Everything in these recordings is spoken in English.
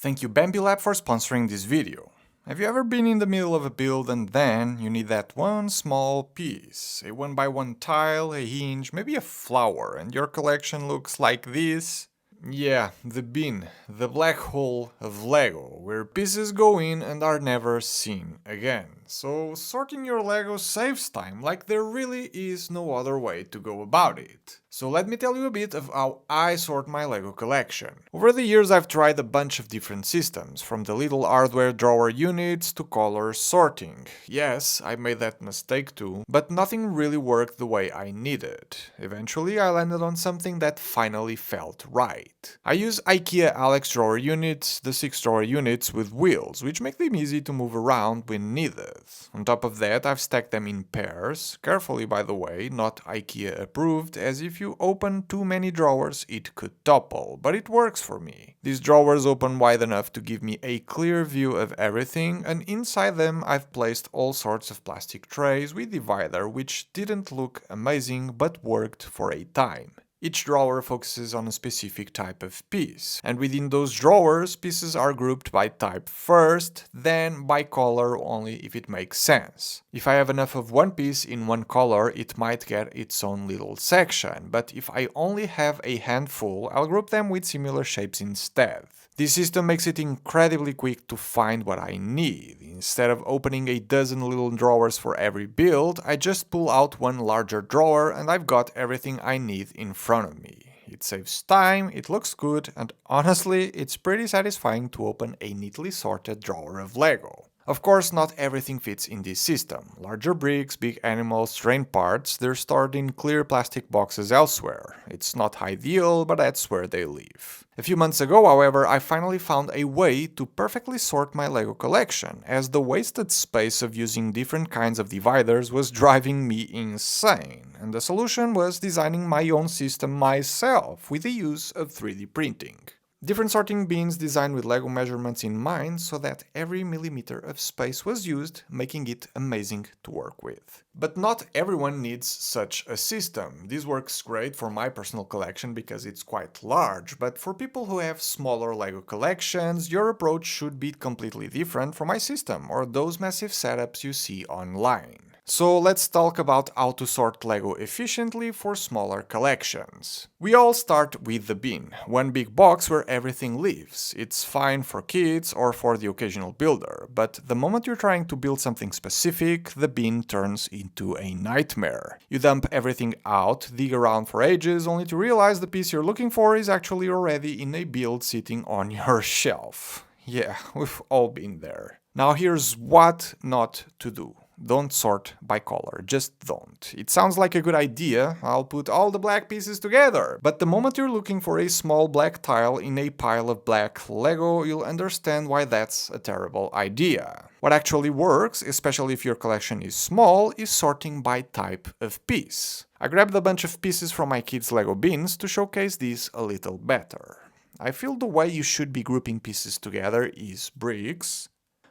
Thank you Bambu Lab for sponsoring this video. Have you ever been in the middle of a build and then you need that one small piece, a 1x1 tile, a hinge, maybe a flower, and your collection looks like this? Yeah, the bin, the black hole of Lego, where pieces go in and are never seen again. So sorting your Lego saves time, like there really is no other way to go about it. So let me tell you a bit of how I sort my Lego collection. Over the years I've tried a bunch of different systems, from the little hardware drawer units to color sorting. Yes, I made that mistake too, but nothing really worked the way I needed. Eventually I landed on something that finally felt right. I use IKEA Alex drawer units, the 6 drawer units with wheels, which make them easy to move around when needed. On top of that, I've stacked them in pairs, carefully by the way, not IKEA approved, as if you open too many drawers it could topple, but it works for me. These drawers open wide enough to give me a clear view of everything, and inside them I've placed all sorts of plastic trays with divider which didn't look amazing but worked for a time. Each drawer focuses on a specific type of piece, and within those drawers, pieces are grouped by type first, then by color only if it makes sense. If I have enough of one piece in one color, it might get its own little section, but if I only have a handful, I'll group them with similar shapes instead. This system makes it incredibly quick to find what I need. Instead of opening a dozen little drawers for every build, I just pull out one larger drawer and I've got everything I need in front of me. It saves time, it looks good, and honestly, it's pretty satisfying to open a neatly sorted drawer of Lego. Of course, not everything fits in this system. Larger bricks, big animals, terrain parts, they're stored in clear plastic boxes elsewhere. It's not ideal, but that's where they live. A few months ago, however, I finally found a way to perfectly sort my Lego collection, as the wasted space of using different kinds of dividers was driving me insane, and the solution was designing my own system myself with the use of 3D printing. Different sorting bins designed with Lego measurements in mind so that every millimeter of space was used, making it amazing to work with. But not everyone needs such a system. This works great for my personal collection because it's quite large, but for people who have smaller Lego collections, your approach should be completely different from my system or those massive setups you see online. So let's talk about how to sort Lego efficiently for smaller collections. We all start with the bin, one big box where everything lives. It's fine for kids or for the occasional builder, but the moment you're trying to build something specific, the bin turns into a nightmare. You dump everything out, dig around for ages, only to realize the piece you're looking for is actually already in a build sitting on your shelf. Yeah, we've all been there. Now here's what not to do. Don't sort by color, just don't. It sounds like a good idea, I'll put all the black pieces together, but the moment you're looking for a small black tile in a pile of black Lego, you'll understand why that's a terrible idea. What actually works, especially if your collection is small, is sorting by type of piece. I grabbed a bunch of pieces from my kids' Lego bins to showcase this a little better. I feel the way you should be grouping pieces together is bricks,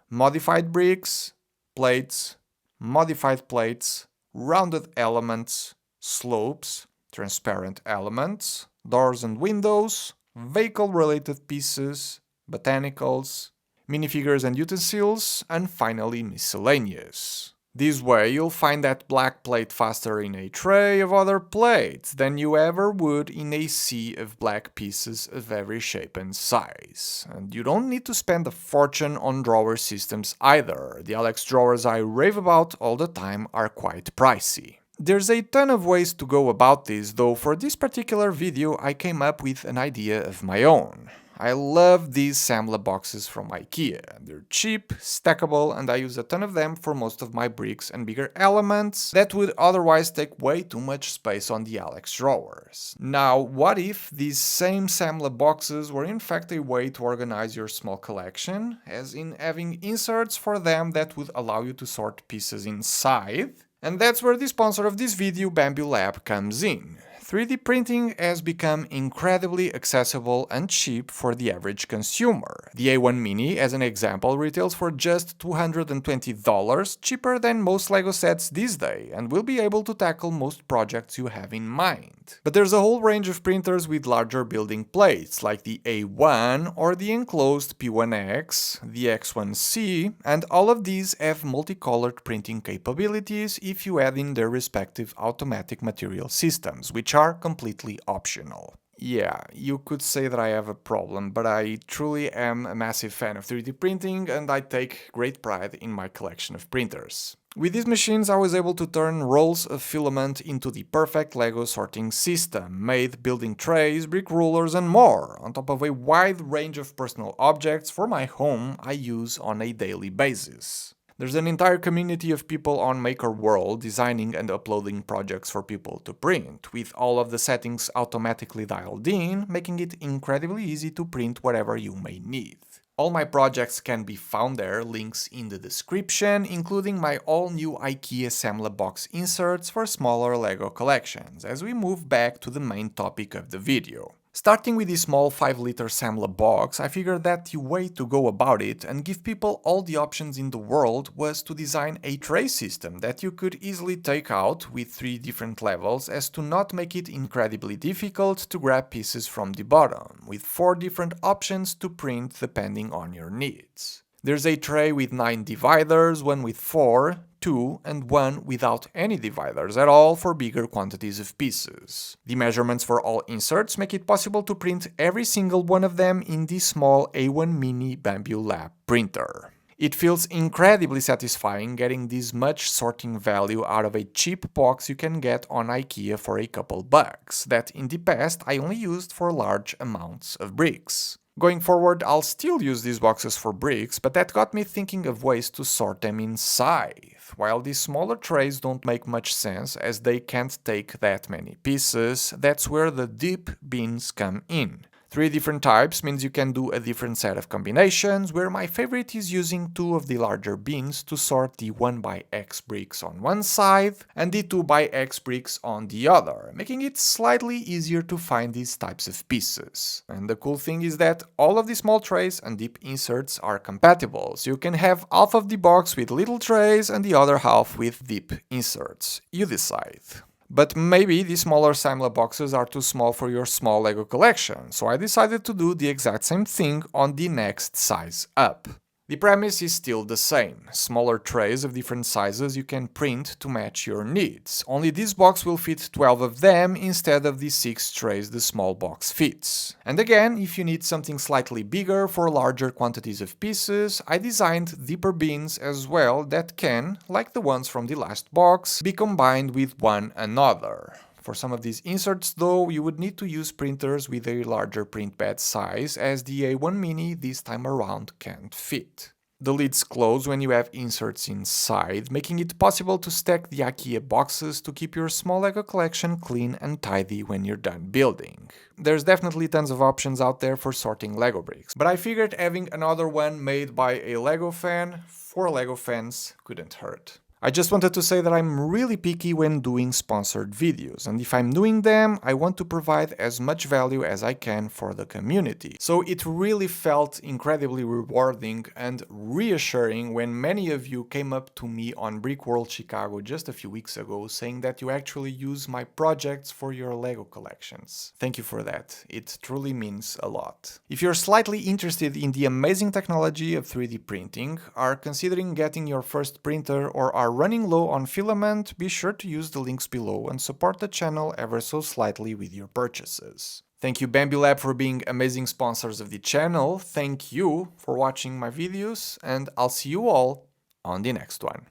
modified bricks, plates, modified plates, rounded elements, slopes, transparent elements, doors and windows, vehicle-related pieces, botanicals, minifigures and utensils, and finally miscellaneous. This way you'll find that black plate faster in a tray of other plates than you ever would in a sea of black pieces of every shape and size. And you don't need to spend a fortune on drawer systems either. The Alex drawers I rave about all the time are quite pricey. There's a ton of ways to go about this, though for this particular video I came up with an idea of my own. I love these Samla boxes from IKEA. They're cheap, stackable, and I use a ton of them for most of my bricks and bigger elements that would otherwise take way too much space on the Alex drawers. Now, what if these same Samla boxes were in fact a way to organize your small collection, as in having inserts for them that would allow you to sort pieces inside? And that's where the sponsor of this video, Bambu Lab, comes in. 3D printing has become incredibly accessible and cheap for the average consumer. The A1 Mini, as an example, retails for just $220, cheaper than most LEGO sets these days, and will be able to tackle most projects you have in mind. But there's a whole range of printers with larger building plates, like the A1 or the enclosed P1X, the X1C, and all of these have multicolored printing capabilities if you add in their respective automatic material systems, which are completely optional. Yeah, you could say that I have a problem, but I truly am a massive fan of 3D printing and I take great pride in my collection of printers. With these machines I was able to turn rolls of filament into the perfect LEGO sorting system, made building trays, brick rulers and more, on top of a wide range of personal objects for my home I use on a daily basis. There's an entire community of people on Maker World designing and uploading projects for people to print, with all of the settings automatically dialed in, making it incredibly easy to print whatever you may need. All my projects can be found there, links in the description, including my all-new IKEA Samla box inserts for smaller LEGO collections, as we move back to the main topic of the video. Starting with this small 5-liter Samla box, I figured that the way to go about it and give people all the options in the world was to design a tray system that you could easily take out with 3 different levels as to not make it incredibly difficult to grab pieces from the bottom, with 4 different options to print depending on your needs. There's a tray with 9 dividers, one with 4, 2 and 1 without any dividers at all for bigger quantities of pieces. The measurements for all inserts make it possible to print every single one of them in this small A1 Mini Bambu Lab printer. It feels incredibly satisfying getting this much sorting value out of a cheap box you can get on IKEA for a couple bucks, that in the past I only used for large amounts of bricks. Going forward, I'll still use these boxes for bricks, but that got me thinking of ways to sort them inside. While these smaller trays don't make much sense as they can't take that many pieces, that's where the deep bins come in. 3 different types means you can do a different set of combinations, where my favorite is using 2 of the larger bins to sort the 1x bricks on one side and the 2x bricks on the other, making it slightly easier to find these types of pieces. And the cool thing is that all of the small trays and deep inserts are compatible, so you can have half of the box with little trays and the other half with deep inserts. You decide. But maybe the smaller Samla boxes are too small for your small LEGO collection, so I decided to do the exact same thing on the next size up. The premise is still the same, smaller trays of different sizes you can print to match your needs, only this box will fit 12 of them instead of the 6 trays the small box fits. And again, if you need something slightly bigger for larger quantities of pieces, I designed deeper bins as well that can, like the ones from the last box, be combined with one another. For some of these inserts though, you would need to use printers with a larger print bed size, as the A1 Mini this time around can't fit. The lids close when you have inserts inside, making it possible to stack the IKEA boxes to keep your small LEGO collection clean and tidy when you're done building. There's definitely tons of options out there for sorting LEGO bricks, but I figured having another one made by a LEGO fan for LEGO fans couldn't hurt. I just wanted to say that I'm really picky when doing sponsored videos, and if I'm doing them, I want to provide as much value as I can for the community. So it really felt incredibly rewarding and reassuring when many of you came up to me on Brick World Chicago just a few weeks ago saying that you actually use my projects for your LEGO collections. Thank you for that. It truly means a lot. If you're slightly interested in the amazing technology of 3D printing, are considering getting your first printer, or are running low on filament, be sure to use the links below and support the channel ever so slightly with your purchases. Thank you Bambu Lab for being amazing sponsors of the channel, thank you for watching my videos, and I'll see you all on the next one.